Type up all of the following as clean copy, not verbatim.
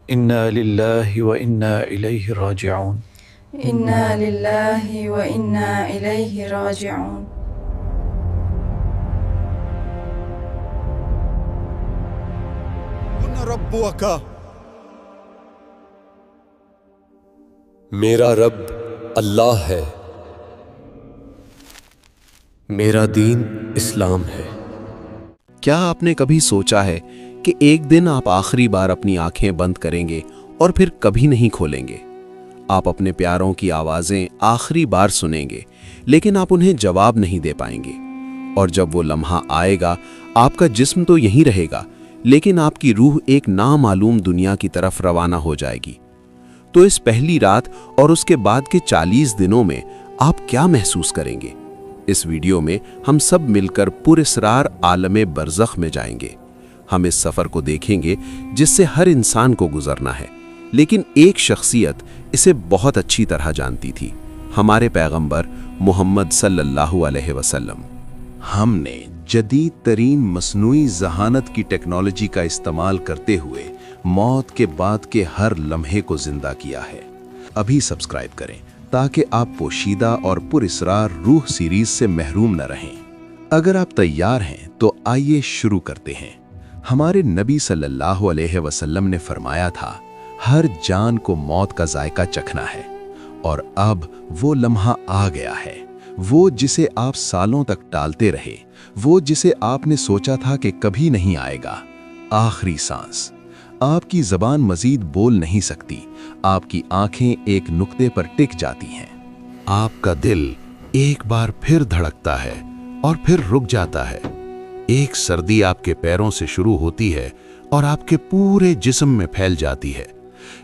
انا للہ و انا الیہ راجعون۔ انا للہ و انا الیہ راجعون۔ ربک، میرا رب اللہ ہے، میرا دین اسلام ہے۔ کیا آپ نے کبھی سوچا ہے کہ ایک دن آپ آخری بار اپنی آنکھیں بند کریں گے اور پھر کبھی نہیں کھولیں گے؟ آپ اپنے پیاروں کی آوازیں آخری بار سنیں گے، لیکن آپ انہیں جواب نہیں دے پائیں گے۔ اور جب وہ لمحہ آئے گا، آپ کا جسم تو یہیں رہے گا، لیکن آپ کی روح ایک نامعلوم دنیا کی طرف روانہ ہو جائے گی۔ تو اس پہلی رات اور اس کے بعد کے 40 دنوں میں آپ کیا محسوس کریں گے؟ اس ویڈیو میں ہم سب مل کر پراسرار عالم برزخ میں جائیں گے۔ ہم اس سفر کو دیکھیں گے جس سے ہر انسان کو گزرنا ہے، لیکن ایک شخصیت اسے بہت اچھی طرح جانتی تھی، ہمارے پیغمبر محمد صلی اللہ علیہ وسلم۔ ہم نے جدید ترین مصنوعی ذہانت کی ٹیکنالوجی کا استعمال کرتے ہوئے موت کے بعد کے ہر لمحے کو زندہ کیا ہے۔ ابھی سبسکرائب کریں تاکہ آپ پوشیدہ اور پراسرار روح سیریز سے محروم نہ رہیں۔ اگر آپ تیار ہیں تو آئیے شروع کرتے ہیں۔ ہمارے نبی صلی اللہ علیہ وسلم نے فرمایا تھا، ہر جان کو موت کا ذائقہ چکھنا ہے، اور اب وہ لمحہ آ گیا ہے، وہ جسے آپ سالوں تک ٹالتے رہے، وہ جسے آپ نے سوچا تھا کہ کبھی نہیں آئے گا۔ آخری سانس۔ آپ کی زبان مزید بول نہیں سکتی، آپ کی آنکھیں ایک نقطے پر ٹک جاتی ہیں، آپ کا دل ایک بار پھر دھڑکتا ہے اور پھر رک جاتا ہے۔ ایک سردی آپ کے پیروں سے شروع ہوتی ہے اور آپ کے پورے جسم میں پھیل جاتی ہے،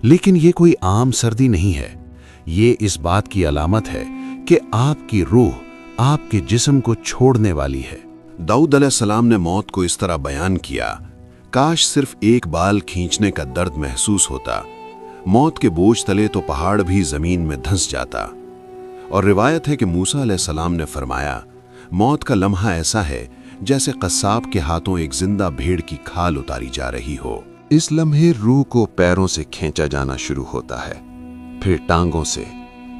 لیکن یہ کوئی عام سردی نہیں ہے، یہ اس بات کی علامت ہے کہ آپ کی روح آپ کے جسم کو چھوڑنے والی ہے۔ داؤد علیہ السلام نے موت کو اس طرح بیان کیا، کاش صرف ایک بال کھینچنے کا درد محسوس ہوتا، موت کے بوجھ تلے تو پہاڑ بھی زمین میں دھنس جاتا۔ اور روایت ہے کہ موسیٰ علیہ السلام نے فرمایا، موت کا لمحہ ایسا ہے جیسے قصاب کے ہاتھوں ایک زندہ بھیڑ کی کھال اتاری جا رہی ہو۔ اس لمحے روح کو پیروں سے کھینچا جانا شروع ہوتا ہے، پھر ٹانگوں سے،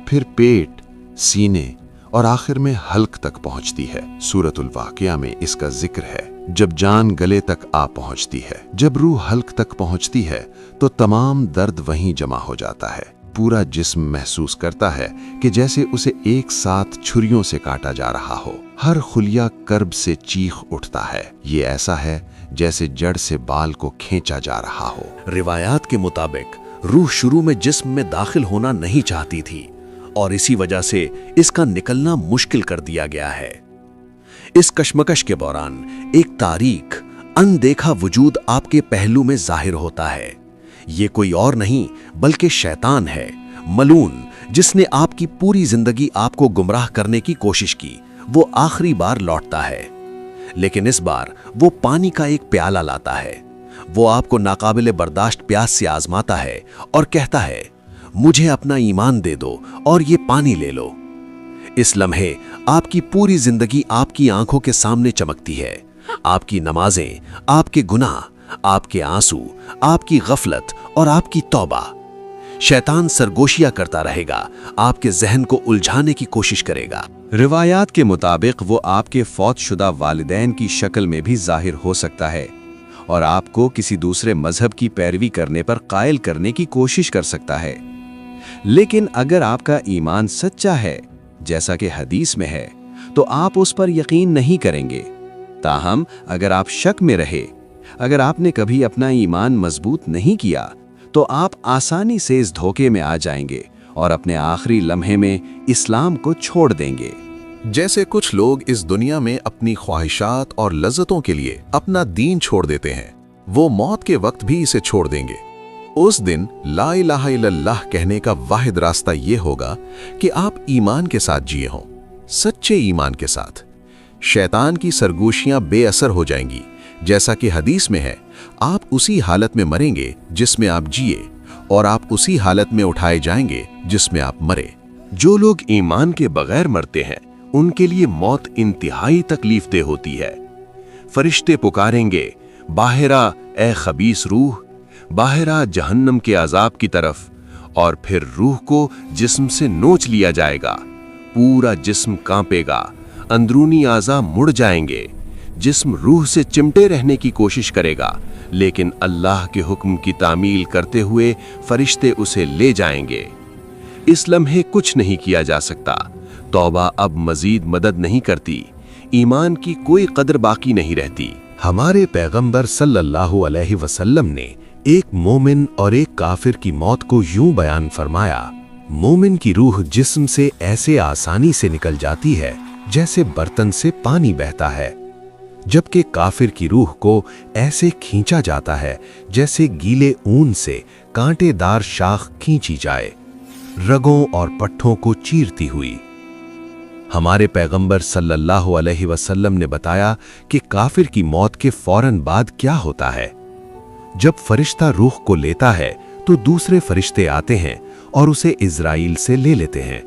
پھر پیٹ، سینے اور آخر میں حلق تک پہنچتی ہے۔ سورۃ الواقعہ میں اس کا ذکر ہے، جب جان گلے تک آ پہنچتی ہے، جب روح حلق تک پہنچتی ہے تو تمام درد وہیں جمع ہو جاتا ہے۔ پورا جسم محسوس کرتا ہے کہ جیسے اسے ایک ساتھ چھریوں سے کاٹا جا رہا ہو، ہر خلیہ کرب سے چیخ اٹھتا ہے۔ یہ ایسا ہے جیسے جڑ سے بال کو کھینچا جا رہا ہو۔ روایات کے مطابق روح شروع میں جسم میں داخل ہونا نہیں چاہتی تھی، اور اسی وجہ سے اس کا نکلنا مشکل کر دیا گیا ہے۔ اس کشمکش کے دوران ایک تاریک، اندیکھا وجود آپ کے پہلو میں ظاہر ہوتا ہے۔ یہ کوئی اور نہیں بلکہ شیطان ہے، ملعون، جس نے آپ کی پوری زندگی آپ کو گمراہ کرنے کی کوشش کی۔ وہ آخری بار لوٹتا ہے، لیکن اس بار وہ پانی کا ایک پیالہ لاتا ہے۔ وہ آپ کو ناقابل برداشت پیاس سے آزماتا ہے اور کہتا ہے، مجھے اپنا ایمان دے دو اور یہ پانی لے لو۔ اس لمحے آپ کی پوری زندگی آپ کی آنکھوں کے سامنے چمکتی ہے، آپ کی نمازیں، آپ کے گناہ، آپ کے آنسو، آپ کی غفلت اور آپ کی توبہ۔ شیطان سرگوشیاں کرتا رہے گا، آپ کے ذہن کو الجھانے کی کوشش کرے گا۔ روایات کے مطابق وہ آپ کے فوت شدہ والدین کی شکل میں بھی ظاہر ہو سکتا ہے، اور آپ کو کسی دوسرے مذہب کی پیروی کرنے پر قائل کرنے کی کوشش کر سکتا ہے۔ لیکن اگر آپ کا ایمان سچا ہے، جیسا کہ حدیث میں ہے، تو آپ اس پر یقین نہیں کریں گے۔ تاہم اگر آپ شک میں رہے، اگر آپ نے کبھی اپنا ایمان مضبوط نہیں کیا، تو آپ آسانی سے اس دھوکے میں آ جائیں گے اور اپنے آخری لمحے میں اسلام کو چھوڑ دیں گے۔ جیسے کچھ لوگ اس دنیا میں اپنی خواہشات اور لذتوں کے لیے اپنا دین چھوڑ دیتے ہیں، وہ موت کے وقت بھی اسے چھوڑ دیں گے۔ اس دن لا الہ الا اللہ کہنے کا واحد راستہ یہ ہوگا کہ آپ ایمان کے ساتھ جیے ہوں، سچے ایمان کے ساتھ۔ شیطان کی سرگوشیاں بے اثر ہو جائیں گی، جیسا کہ حدیث میں ہے، آپ اسی حالت میں مریں گے جس میں آپ جیے، اور آپ اسی حالت میں اٹھائے جائیں گے جس میں آپ مرے۔ جو لوگ ایمان کے بغیر مرتے ہیں، ان کے لیے موت انتہائی تکلیف دہ ہوتی ہے۔ فرشتے پکاریں گے، باہرا اے خبیث روح، बाहर आ जहन्नम के अजाब की तरफ, और फिर रूह को जिस्म से नोच लिया जाएगा। पूरा जिस्म कांपेगा, अंदरूनी आज़ा मुड़ जाएंगे। जिस्म रूह से चिमटे रहने की कोशिश करेगा, लेकिन अल्लाह के हुक्म की तामील करते हुए फरिश्ते उसे ले जाएंगे। इस लम्हे कुछ नहीं किया जा सकता। तौबा अब मजीद मदद नहीं करती। ईमान की कोई कदर बाकी नहीं रहती। हमारे पैगंबर सल्लल्लाहु अलैहि वसल्लम ने एक मोमिन और एक काफिर की मौत को यूं बयान फरमाया, मोमिन की रूह जिस्म से ऐसे आसानी से निकल जाती है जैसे बर्तन से पानी बहता है, जबकि काफिर की रूह को ऐसे खींचा जाता है जैसे गीले ऊन से कांटेदार शाख खींची जाए, रगों और पट्ठों को चीरती हुई। हमारे पैगंबर सल्लल्लाहु अलैहि वसल्लम ने बताया कि काफिर की मौत के फौरन बाद क्या होता है। जब फरिश्ता रूह को लेता है तो दूसरे फरिश्ते आते हैं और उसे इज़राइल से ले लेते हैं।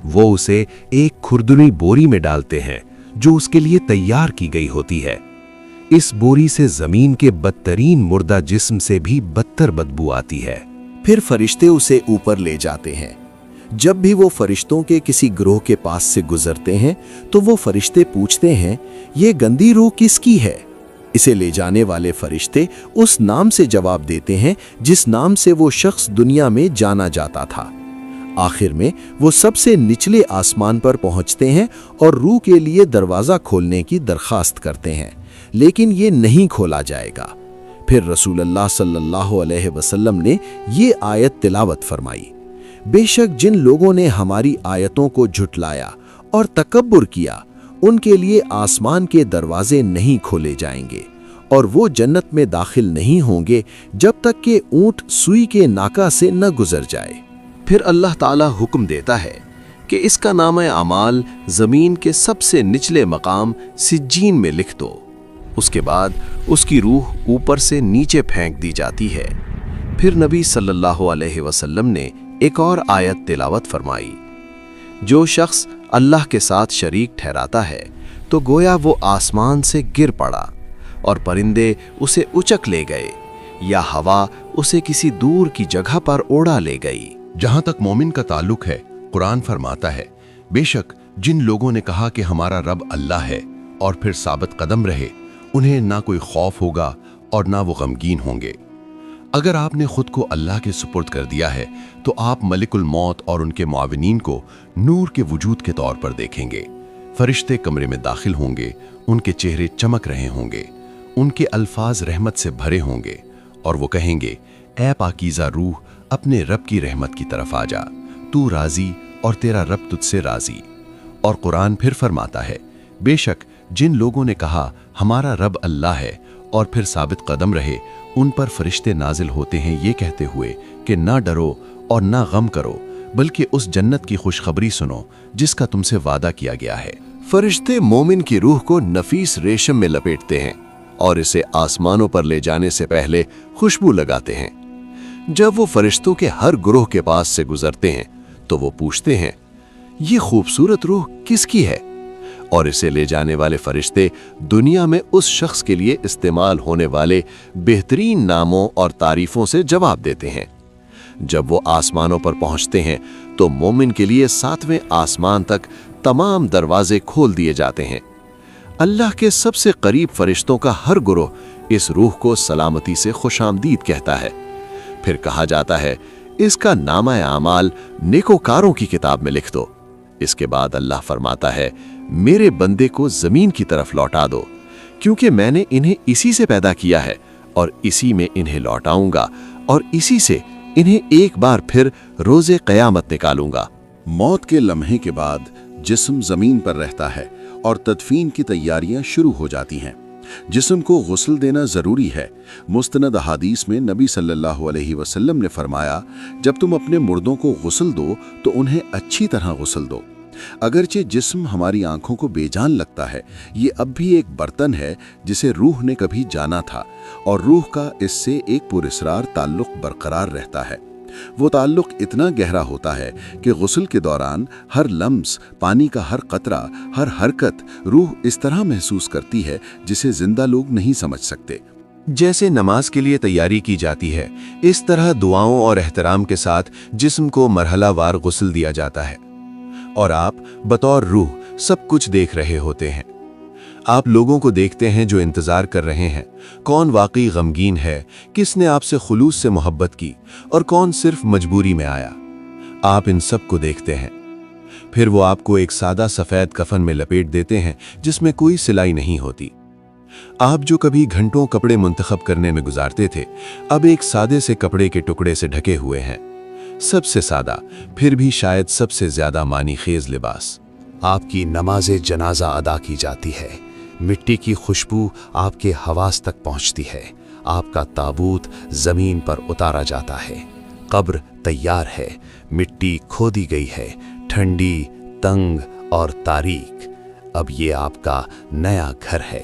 वो उसे एक खुरदुनी बोरी में डालते हैं जो उसके लिए तैयार की गई होती है। इस बोरी से जमीन के बदतरीन मुर्दा जिस्म से भी बदतर बदबू आती है। फिर फरिश्ते उसे ऊपर ले जाते हैं। जब भी वो फरिश्तों के किसी ग्रोह के पास से गुजरते हैं तो वो फरिश्ते पूछते हैं, ये गंदी रूह किसकी है? इसे ले जाने वाले फरिश्ते उस नाम से जवाब देते हैं जिस नाम से वो शख्स दुनिया में जाना जाता था। आखिर में वो सबसे निचले आसमान पर पहुंचते हैं और रूह के लिए दरवाज़ा खोलने की दरखास्त करते हैं, लेकिन ये नहीं खोला जाएगा। फिर रसूलुल्लाह सल्लल्लाहु अलैहि वसल्लम ने ये आयत तिलावत फरमाई, बेशक जिन लोगों ने हमारी आयतों को झुटलाया और तकब्बुर किया, उनके लिए आसमान के दरवाजे नहीं खोले जाएंगे और वो जन्नत में दाखिल नहीं होंगे जब तक कि ऊंट सुई के नाका से न गुजर जाए। फिर अल्लाह ताला हुक्म देता है कि इसका नाम अमाल ज़मीन के सबसे निचले मकाम सिज्जीन में लिख दो। उसके बाद उसकी रूह ऊपर से नीचे फेंक दी जाती है। फिर नबी सल्लल्लाहु अलैहि वसल्लम ने एक और आयत तिलावत फरमाई, जो शख्स अल्लाह के साथ शरीक ठहराता है तो गोया वो आसमान से गिर पड़ा और परिंदे उसे उचक ले गए या हवा उसे किसी दूर की जगह पर उड़ा ले गई। जहां तक मोमिन का ताल्लुक है, कुरान फरमाता है, बेशक जिन लोगों ने कहा कि हमारा रब अल्लाह है और फिर साबित कदम रहे, उन्हें ना कोई खौफ होगा और ना वो गमगीन होंगे। अगर आपने खुद को अल्लाह के सुपुर्द कर दिया है तो आप मलिकुल मौत और उनके मुआविनीन को नूर के वजूद के तौर पर देखेंगे। फरिश्ते कमरे में दाखिल होंगे, उनके चेहरे चमक रहे होंगे, उनके अल्फाज रहमत से भरे होंगे और वो कहेंगे, ऐ पाकीज़ा रूह, अपने रब की रहमत की तरफ आ जा, तू राजी और तेरा रब तुझसे राजी। और कुरान फिर फरमाता है, बेशक जिन लोगों ने कहा हमारा रब अल्लाह है और फिर साबित कदम रहे, उन पर फरिश्ते नाजिल होते हैं ये कहते हुए कि ना डरो और ना गम करो, बल्कि उस जन्नत की खुशखबरी सुनो जिसका तुमसे वादा किया गया है। फरिश्ते मोमिन की रूह को नफीस रेशम में लपेटते हैं और इसे आसमानों पर ले जाने से पहले खुशबू लगाते हैं। जब वो फरिश्तों के हर ग्रोह के पास से गुजरते हैं तो वो पूछते हैं, ये खूबसूरत रूह किसकी है? और इसे ले जाने वाले फरिश्ते दुनिया में उस शख्स के लिए इस्तेमाल होने वाले बेहतरीन नामों और तारीफों से जवाब देते हैं। जब वो आसमानों पर पहुंचते हैं तो मोमिन के लिए 7वें आसमान तक तमाम दरवाजे खोल दिए जाते हैं। अल्लाह के सबसे करीब फरिश्तों का हर गुरोह इस रूह को सलामती से खुशामदीद कहता है। फिर कहा जाता है, इसका नामा आमाल नेकोकारों की किताब में लिख दो। इसके बाद अल्लाह फरमाता है, मेरे बंदे को जमीन की तरफ लौटा दो, क्योंकि मैंने इन्हें इसी से पैदा किया है और इसी में इन्हें लौटाऊंगा और इसी से इन्हें एक बार फिर रोजे क़यामत निकालूंगा। मौत के लम्हे के बाद जिस्म जमीन पर रहता है और तदफीन की तैयारियां शुरू हो जाती हैं। जिस्म को गुस्ल देना ज़रूरी है। मुस्तनद अहादीस में नबी सल्लल्लाहु अलैहि वसल्लम ने फरमाया, जब तुम अपने मुर्दों को गुस्ल दो तो उन्हें अच्छी तरह गुस्ल दो। अगरचे जिस्म हमारी आंखों को बेजान लगता है, ये अब भी एक बर्तन है जिसे रूह ने कभी जाना था और रूह का इससे एक पुरस्रार ताल्लुक़ बरकरार रहता है। वो ताल्लुक़ इतना गहरा होता है कि गुस्ल के दौरान हर लम्स, पानी का हर कतरा, हर हरकत रूह इस तरह महसूस करती है जिसे जिंदा लोग नहीं समझ सकते। जैसे नमाज के लिए तैयारी की जाती है, इस तरह दुआओं और एहतराम के साथ जिस्म को मरहलावार गुस्ल दिया जाता है और आप बतौर रूह सब कुछ देख रहे होते हैं। आप लोगों को देखते हैं जो इंतजार कर रहे हैं, कौन वाकई गमगीन है, किसने आपसे खुलूस से मोहब्बत की और कौन सिर्फ मजबूरी में आया। आप इन सब को देखते हैं। फिर वो आपको एक सादा सफेद कफन में लपेट देते हैं जिसमें कोई सिलाई नहीं होती। आप जो कभी घंटों कपड़े मुंतखब करने में गुजारते थे, अब एक सादे से कपड़े के टुकड़े से ढके हुए हैं। सबसे सादा, फिर भी शायद सबसे ज्यादा मानी खेज लिबास। आपकी नमाज़े जनाजा अदा की जाती है। मिट्टी की खुशबू आपके हवास तक पहुंचती है। आपका ताबूत जमीन पर उतारा जाता है। कब्र तैयार है, मिट्टी खोदी गई है, ठंडी, तंग और तारीक। अब ये आपका नया घर है।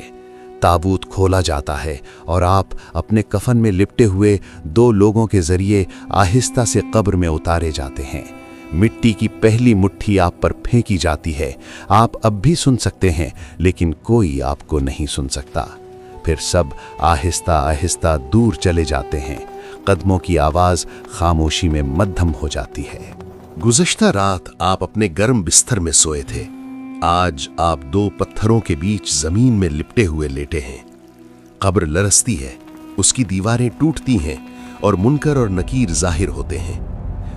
ताबूत खोला जाता है और आप अपने कफन में लिपटे हुए 2 लोगों के जरिए आहिस्ता से कब्र में उतारे जाते हैं। मिट्टी की पहली मुट्ठी आप पर फेंकी जाती है। आप अब भी सुन सकते हैं, लेकिन कोई आपको नहीं सुन सकता। फिर सब आहिस्ता आहिस्ता दूर चले जाते हैं। कदमों की आवाज खामोशी में मद्धम हो जाती है। गुज़श्ता रात आप अपने गर्म बिस्तर में सोए थे। आज आप 2 पत्थरों के बीच जमीन में लिपटे हुए लेटे हैं। कब्र लरसती है, उसकी दीवारें टूटती हैं और मुनकर और नकीर जाहिर होते हैं।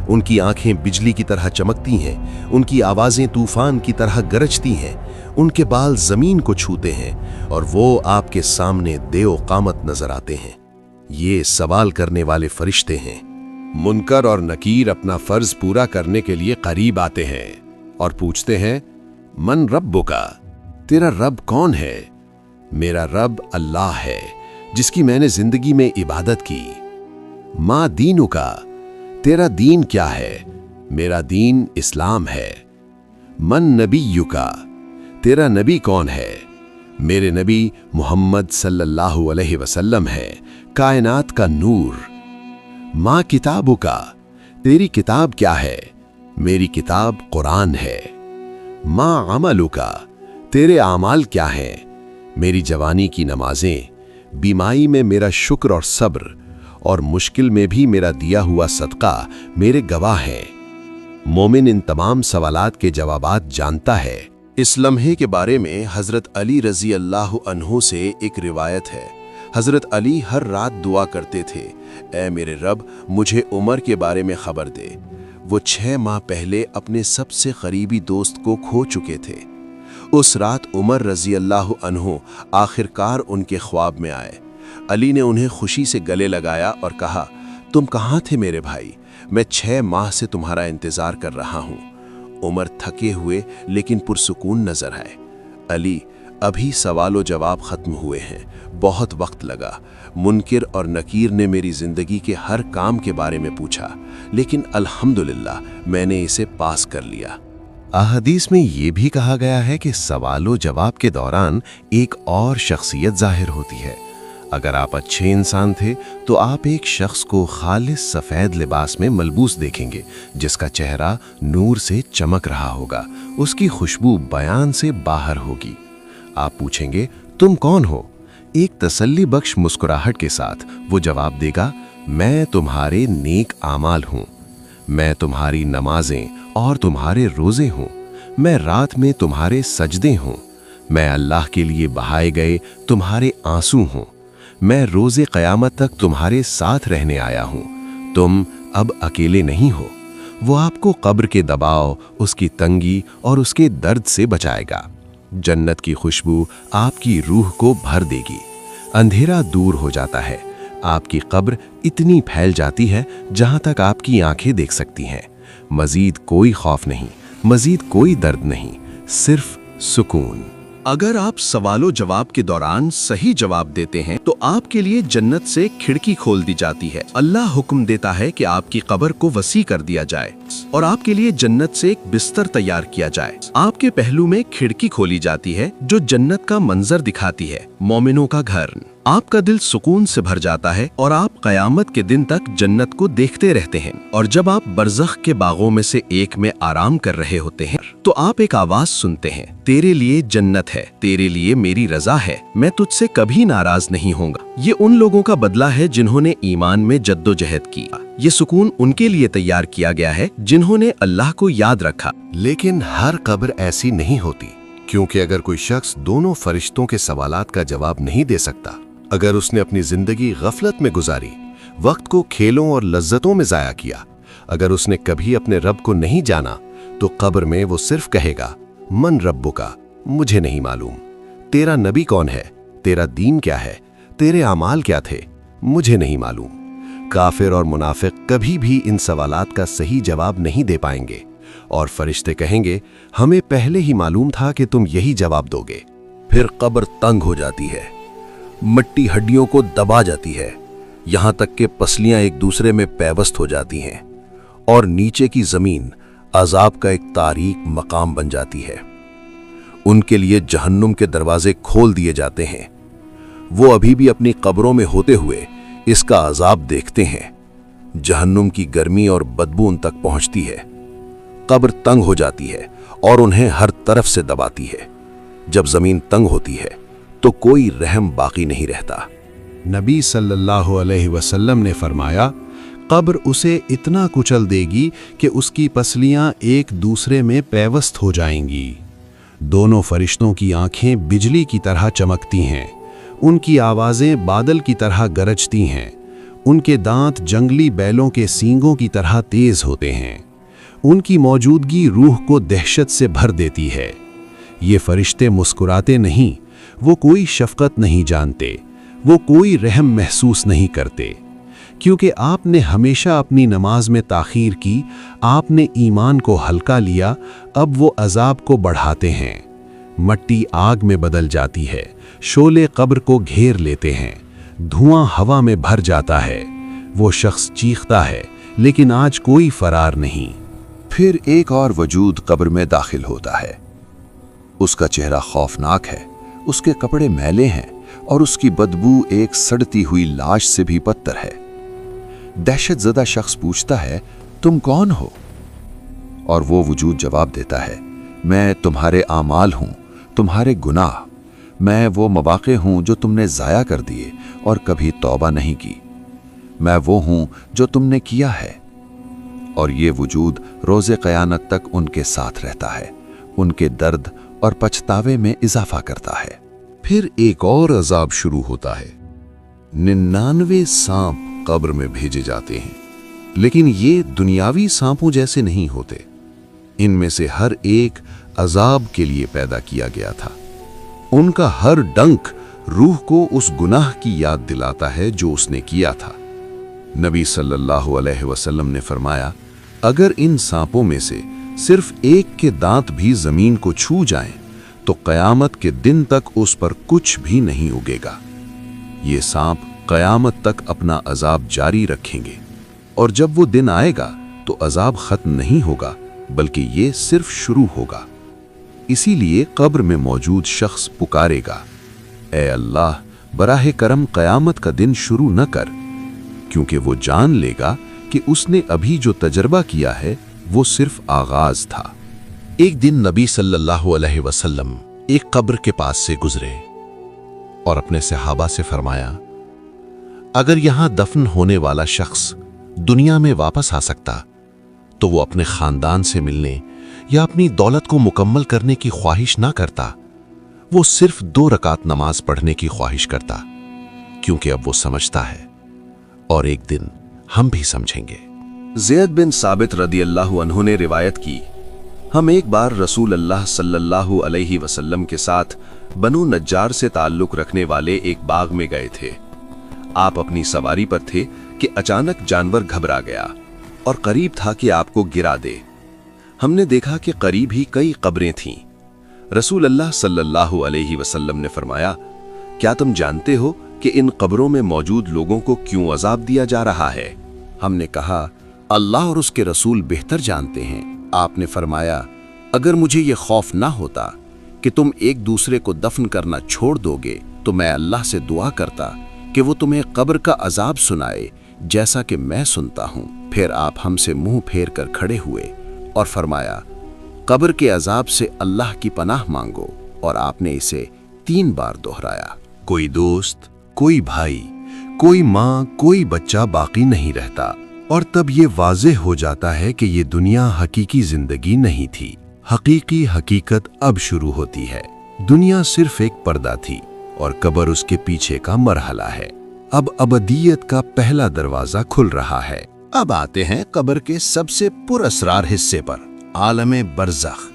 उनकी आंखें बिजली की तरह चमकती हैं, उनकी आवाजें तूफान की तरह गरजती हैं, उनके बाल जमीन को छूते हैं और वो आपके सामने देओ कामत नजर आते हैं। ये सवाल करने वाले फरिश्ते हैं। मुनकर और नकीर अपना फर्ज पूरा करने के लिए करीब आते हैं और पूछते हैं, मन रब्बुका, तेरा रब कौन है? मेरा रब अल्लाह है जिसकी मैंने जिंदगी में इबादत की। माँ दीनुका, तेरा दीन क्या है? मेरा दीन इस्लाम है। मन नबीयुका, तेरा नबी कौन है? मेरे नबी मोहम्मद सल्लल्लाहु अलैहि वसल्लम है, कायनात का नूर। माँ किताबुका, तेरी किताब क्या है? मेरी किताब कुरान है। माँ अमलुका, तेरे आमाल क्या हैं? मेरी जवानी की नमाजें, बीमारी में मेरा शुक्र और सब्र और मुश्किल में भी मेरा दिया हुआ सदका मेरे गवाह हैं। मोमिन इन तमाम सवालात के जवाबात जानता है। इस लम्हे के बारे में हज़रत अली रज़ी अल्लाह अन्हु से एक रिवायत है। हज़रत अली हर रात दुआ करते थे, ऐ मेरे रब, मुझे उमर के बारे में खबर दे। वो 6 माह पहले अपने सबसे करीबी दोस्त को खो चुके थे। उस रात उमर रज़ी अल्लाह अन्हु आखिरकार उनके ख्वाब में आए। अली ने उन्हें खुशी से गले लगाया और कहा, तुम कहाँ थे मेरे भाई? मैं 6 माह से तुम्हारा इंतज़ार कर रहा हूँ। उमर थके हुए लेकिन पुरसुकून नजर आए। अली, अभी सवालो जवाब खत्म हुए हैं, बहुत वक्त लगा। मुनकिर और नकीर ने मेरी जिंदगी के हर काम के बारे में पूछा, लेकिन अल्हम्दुलिल्लाह मैंने इसे पास कर लिया। अहदीस में ये भी कहा गया है कि सवालो जवाब के दौरान एक और शख्सियत जाहिर होती है। अगर आप अच्छे इंसान थे तो आप एक शख्स को खालिस सफ़ेद लिबास में मलबूस देखेंगे, जिसका चेहरा नूर से चमक रहा होगा, उसकी खुशबू बयान से बाहर होगी। आप पूछेंगे, तुम कौन हो? एक तसल्ली बख्श मुस्कुराहट के साथ वो जवाब देगा, मैं तुम्हारे नेक आमाल हूँ। मैं तुम्हारी नमाजें और तुम्हारे रोज़े हूँ। मैं रात में तुम्हारे सजदे हूँ। मैं अल्लाह के लिए बहाए गए तुम्हारे आंसू हूँ। मैं रोज़े क़यामत तक तुम्हारे साथ रहने आया हूँ। तुम अब अकेले नहीं हो। वो आपको कब्र के दबाव, उसकी तंगी और उसके दर्द से बचाएगा। जन्नत की खुशबू आपकी रूह को भर देगी। अंधेरा दूर हो जाता है। आपकी कब्र इतनी फैल जाती है जहाँ तक आपकी आंखें देख सकती हैं। मजीद कोई खौफ नहीं, मजीद कोई दर्द नहीं, सिर्फ सुकून। अगर आप सवालो जवाब के दौरान सही जवाब देते हैं तो आपके लिए जन्नत से खिड़की खोल दी जाती है। अल्लाह हुक्म देता है कि आपकी कब्र को वसी कर दिया जाए और आपके लिए जन्नत से एक बिस्तर तैयार किया जाए। आपके पहलू में खिड़की खोली जाती है जो जन्नत का मंजर दिखाती है, मोमिनों का घर। آپ کا دل سکون سے بھر جاتا ہے اور آپ قیامت کے دن تک جنت کو دیکھتے رہتے ہیں۔ اور جب آپ برزخ کے باغوں میں سے ایک میں آرام کر رہے ہوتے ہیں تو آپ ایک آواز سنتے ہیں، تیرے لیے جنت ہے، تیرے لیے میری رضا ہے، میں تجھ سے کبھی ناراض نہیں ہوں گا۔ یہ ان لوگوں کا بدلہ ہے جنہوں نے ایمان میں جد و جہد کی۔ یہ سکون ان کے لیے تیار کیا گیا ہے جنہوں نے اللہ کو یاد رکھا۔ لیکن ہر قبر ایسی نہیں ہوتی، کیونکہ اگر کوئی شخص دونوں فرشتوں کے سوالات کا جواب نہیں دے سکتا، اگر اس نے اپنی زندگی غفلت میں گزاری، وقت کو کھیلوں اور لذتوں میں ضائع کیا، اگر اس نے کبھی اپنے رب کو نہیں جانا، تو قبر میں وہ صرف کہے گا، من ربک، مجھے نہیں معلوم، تیرا نبی کون ہے، تیرا دین کیا ہے، تیرے اعمال کیا تھے، مجھے نہیں معلوم۔ کافر اور منافق کبھی بھی ان سوالات کا صحیح جواب نہیں دے پائیں گے، اور فرشتے کہیں گے، ہمیں پہلے ہی معلوم تھا کہ تم یہی جواب دو گے۔ پھر قبر تنگ ہو جاتی ہے، مٹی ہڈیوں کو دبا جاتی ہے، یہاں تک کہ پسلیاں ایک دوسرے میں پیوست ہو جاتی ہیں، اور نیچے کی زمین عذاب کا ایک تاریک مقام بن جاتی ہے۔ ان کے لیے جہنم کے دروازے کھول دیے جاتے ہیں۔ وہ ابھی بھی اپنی قبروں میں ہوتے ہوئے اس کا عذاب دیکھتے ہیں۔ جہنم کی گرمی اور بدبو ان تک پہنچتی ہے۔ قبر تنگ ہو جاتی ہے اور انہیں ہر طرف سے دباتی ہے۔ جب زمین تنگ ہوتی ہے تو کوئی رحم باقی نہیں رہتا۔ نبی صلی اللہ علیہ وسلم نے فرمایا، قبر اسے اتنا کچل دے گی کہ اس کی پسلیاں ایک دوسرے میں پیوست ہو جائیں گی۔ دونوں فرشتوں کی آنکھیں بجلی کی طرح چمکتی ہیں، ان کی آوازیں بادل کی طرح گرجتی ہیں، ان کے دانت جنگلی بیلوں کے سینگوں کی طرح تیز ہوتے ہیں۔ ان کی موجودگی روح کو دہشت سے بھر دیتی ہے۔ یہ فرشتے مسکراتے نہیں، وہ کوئی شفقت نہیں جانتے، وہ کوئی رحم محسوس نہیں کرتے، کیونکہ آپ نے ہمیشہ اپنی نماز میں تاخیر کی، آپ نے ایمان کو ہلکا لیا، اب وہ عذاب کو بڑھاتے ہیں۔ مٹی آگ میں بدل جاتی ہے، شعلے قبر کو گھیر لیتے ہیں، دھواں ہوا میں بھر جاتا ہے، وہ شخص چیختا ہے لیکن آج کوئی فرار نہیں۔ پھر ایک اور وجود قبر میں داخل ہوتا ہے۔ اس کا چہرہ خوفناک ہے، اس کے کپڑے میلے ہیں اور اس کی بدبو ایک سڑتی ہوئی لاش سے بھی بدتر ہے۔ دہشت زدہ شخص پوچھتا ہے، تم کون ہو؟ اور وہ وجود جواب دیتا ہے، میں تمہارے اعمال ہوں، تمہارے گناہ، میں وہ مواقع ہوں جو تم نے ضائع کر دیے اور کبھی توبہ نہیں کی، میں وہ ہوں جو تم نے کیا ہے۔ اور یہ وجود روز قیامت تک ان کے ساتھ رہتا ہے، ان کے درد اور پچھتاوے میں اضافہ کرتا ہے۔ پھر ایک اور عذاب شروع ہوتا ہے۔ 99 سانپ قبر میں بھیجے جاتے ہیں، لیکن یہ دنیاوی سانپوں جیسے نہیں ہوتے۔ ان میں سے ہر ایک عذاب کے لیے پیدا کیا گیا تھا۔ ان کا ہر ڈنک روح کو اس گناہ کی یاد دلاتا ہے جو اس نے کیا تھا۔ نبی صلی اللہ علیہ وسلم نے فرمایا، اگر ان سانپوں میں سے صرف ایک کے دانت بھی زمین کو چھو جائیں تو قیامت کے دن تک اس پر کچھ بھی نہیں اگے گا۔ یہ سانپ قیامت تک اپنا عذاب جاری رکھیں گے، اور جب وہ دن آئے گا تو عذاب ختم نہیں ہوگا بلکہ یہ صرف شروع ہوگا۔ اسی لیے قبر میں موجود شخص پکارے گا، اے اللہ، براہ کرم قیامت کا دن شروع نہ کر، کیونکہ وہ جان لے گا کہ اس نے ابھی جو تجربہ کیا ہے وہ صرف آغاز تھا۔ ایک دن نبی صلی اللہ علیہ وسلم ایک قبر کے پاس سے گزرے اور اپنے صحابہ سے فرمایا، اگر یہاں دفن ہونے والا شخص دنیا میں واپس آ سکتا تو وہ اپنے خاندان سے ملنے یا اپنی دولت کو مکمل کرنے کی خواہش نہ کرتا، وہ صرف 2 رکعت نماز پڑھنے کی خواہش کرتا، کیونکہ اب وہ سمجھتا ہے اور ایک دن ہم بھی سمجھیں گے۔ زید بن ثابت رضی اللہ عنہ نے روایت کی، ہم ایک بار رسول اللہ صلی اللہ علیہ وسلم کے ساتھ بنو نجار سے تعلق رکھنے والے ایک باغ میں گئے تھے۔ آپ اپنی سواری پر تھے کہ اچانک جانور گھبرا گیا اور قریب تھا کہ آپ کو گرا دے۔ ہم نے دیکھا کہ قریب ہی کئی قبریں تھیں۔ رسول اللہ صلی اللہ علیہ وسلم نے فرمایا، کیا تم جانتے ہو کہ ان قبروں میں موجود لوگوں کو کیوں عذاب دیا جا رہا ہے؟ ہم نے کہا، اللہ اور اس کے رسول بہتر جانتے ہیں۔ آپ نے فرمایا، اگر مجھے یہ خوف نہ ہوتا کہ تم ایک دوسرے کو دفن کرنا چھوڑ دو گے तो मैं अल्लाह से दुआ करता कि वो तुम्हें कब्र का अजाब सुनाए जैसा कि मैं सुनता हूँ। फिर आप हमसे मुंह फेर कर खड़े हुए और फरमाया, कब्र के अजाब से अल्लाह की पनाह मांगो, और आपने इसे 3 बार दोहराया। कोई दोस्त, कोई भाई, कोई माँ, कोई बच्चा बाकी नहीं रहता, और तब ये वाज़ेह हो जाता है कि ये दुनिया हकीकी जिंदगी नहीं थी। हकीकी हकीकत अब शुरू होती है। दुनिया सिर्फ एक पर्दा थी और कब्र उसके पीछे का मरहला है। अब अबदियत का पहला दरवाजा खुल रहा है। अब आते हैं कब्र के सबसे पुरअसरार हिस्से पर, आलम बरज़ख।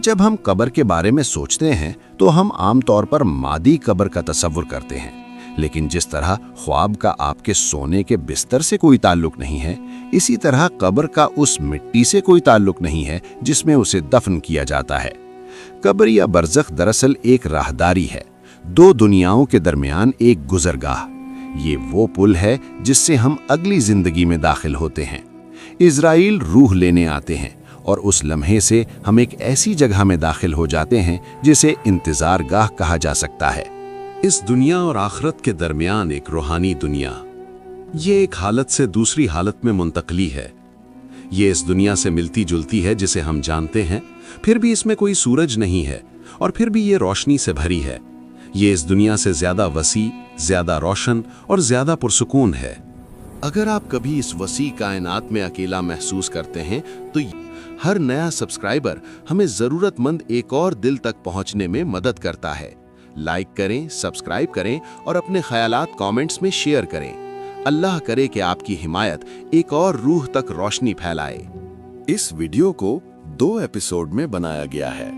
जब हम कब्र के बारे में सोचते हैं तो हम आमतौर पर मादी कब्र का तसव्वुर करते हैं, लेकिन जिस तरह ख्वाब का आपके सोने के बिस्तर से कोई ताल्लुक नहीं है, इसी तरह कब्र का उस मिट्टी से कोई ताल्लुक नहीं है जिसमें उसे दफन किया जाता है। कब्र या बरज़ख दरअसल एक राहदारी है, 2 दुनियाओं के दरमियान एक गुजरगाह। ये वो पुल है जिससे हम अगली जिंदगी में दाखिल होते हैं। इज़राइल रूह लेने आते हैं और उस लम्हे से हम एक ऐसी जगह में दाखिल हो जाते हैं जिसे इंतजार गाह कहा जा सकता है। इस दुनिया और आखिरत के दरमियान एक रूहानी दुनिया, ये एक हालत से दूसरी हालत में मुंतकली है। ये इस दुनिया से मिलती जुलती है जिसे हम जानते हैं, फिर भी इसमें कोई सूरज नहीं है और फिर भी ये रोशनी से भरी है। ये इस दुनिया से ज्यादा वसी, ज्यादा रोशन और ज्यादा पुरसुकून है। अगर आप कभी इस वसी कायनात में अकेला महसूस करते हैं तो हर नया सब्सक्राइबर हमें ज़रूरतमंद एक और दिल तक पहुंचने में मदद करता है। लाइक करें, सब्सक्राइब करें और अपने ख्यालात कमेंट्स में शेयर करें। अल्लाह करे कि आपकी हिमायत एक और रूह तक रोशनी फैलाए। इस वीडियो को 2 एपिसोड में बनाया गया है।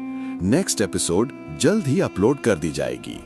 नेक्स्ट एपिसोड जल्द ही अपलोड कर दी जाएगी।